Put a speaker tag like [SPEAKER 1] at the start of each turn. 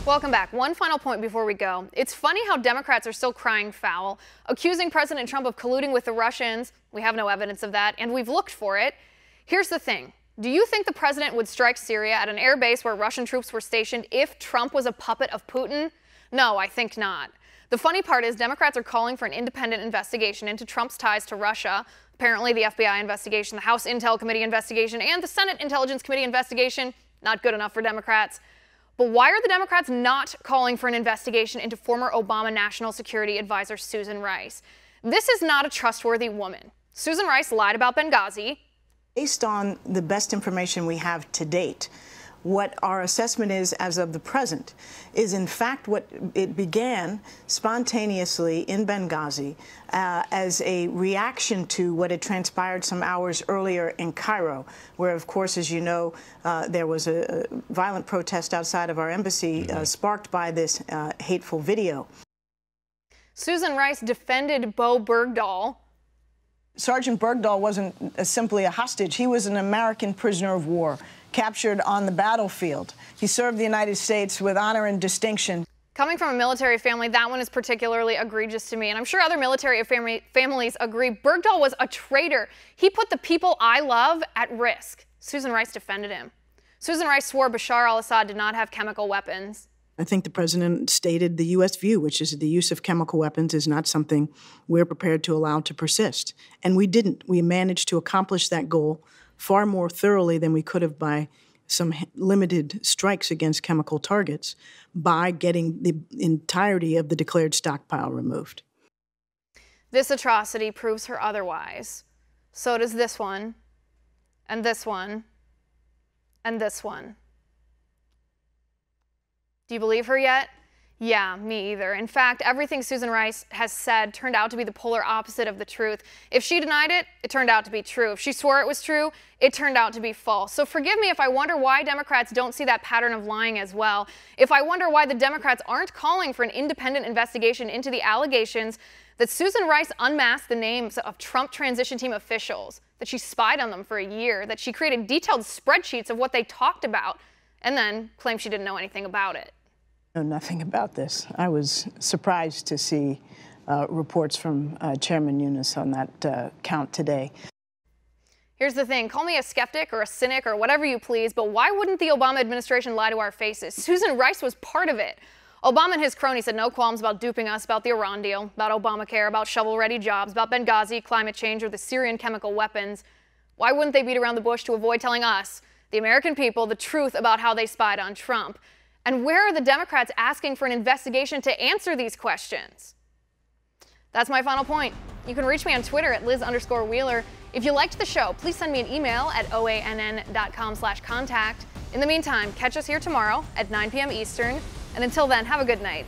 [SPEAKER 1] Welcome back. One final point before we go. It's funny how Democrats are still crying foul, accusing President Trump of colluding with the Russians. We have no evidence of that, and we've looked for it. Here's the thing. Do you think the president would strike Syria at an air base where Russian troops were stationed if Trump was a puppet of Putin? No, I think not. The funny part is Democrats are calling for an independent investigation into Trump's ties to Russia. Apparently the FBI investigation, the House Intel Committee investigation, and the Senate Intelligence Committee investigation, not good enough for Democrats. But why are the Democrats not calling for an investigation into former Obama National Security Advisor Susan Rice? This is not a trustworthy woman. Susan Rice lied about Benghazi.
[SPEAKER 2] Based on the best information we have to date, what our assessment is as of the present is, in fact, what it began spontaneously in Benghazi as a reaction to what had transpired some hours earlier in Cairo, where, of course, as you know, there was a violent protest outside of our embassy sparked by this hateful video.
[SPEAKER 1] Susan Rice defended Bowe Bergdahl.
[SPEAKER 3] Sergeant Bergdahl wasn't simply a hostage. He was an American prisoner of war, captured on the battlefield. He served the United States with honor and distinction.
[SPEAKER 1] Coming from a military family, that one is particularly egregious to me, and I'm sure other military families agree. Bergdahl was a traitor. He put the people I love at risk. Susan Rice defended him. Susan Rice swore Bashar al-Assad did not have chemical weapons.
[SPEAKER 2] I think the president stated the U.S. view, which is that the use of chemical weapons is not something we're prepared to allow to persist. And we didn't. We managed to accomplish that goal far more thoroughly than we could have by some limited strikes against chemical targets by getting the entirety of the declared stockpile removed.
[SPEAKER 1] This atrocity proves her otherwise. So does this one, and this one, and this one. Do you believe her yet? Yeah, me either. In fact, everything Susan Rice has said turned out to be the polar opposite of the truth. If she denied it, it turned out to be true. If she swore it was true, it turned out to be false. So forgive me if I wonder why Democrats don't see that pattern of lying as well. If I wonder why the Democrats aren't calling for an independent investigation into the allegations that Susan Rice unmasked the names of Trump transition team officials, that she spied on them for a year, that she created detailed spreadsheets of what they talked about, and then claimed she didn't know anything about it.
[SPEAKER 3] I know nothing about this. I was surprised to see reports from Chairman Nunes on that count today.
[SPEAKER 1] Here's the thing. Call me a skeptic or a cynic or whatever you please, but why wouldn't the Obama administration lie to our faces? Susan Rice was part of it. Obama and his cronies had no qualms about duping us about the Iran deal, about Obamacare, about shovel-ready jobs, about Benghazi, climate change, or the Syrian chemical weapons. Why wouldn't they beat around the bush to avoid telling us, the American people, the truth about how they spied on Trump? And where are the Democrats asking for an investigation to answer these questions? That's my final point. You can reach me on Twitter at Liz_Wheeler. If you liked the show, please send me an email at oann.com/contact. In the meantime, catch us here tomorrow at 9 p.m. Eastern. And until then, have a good night.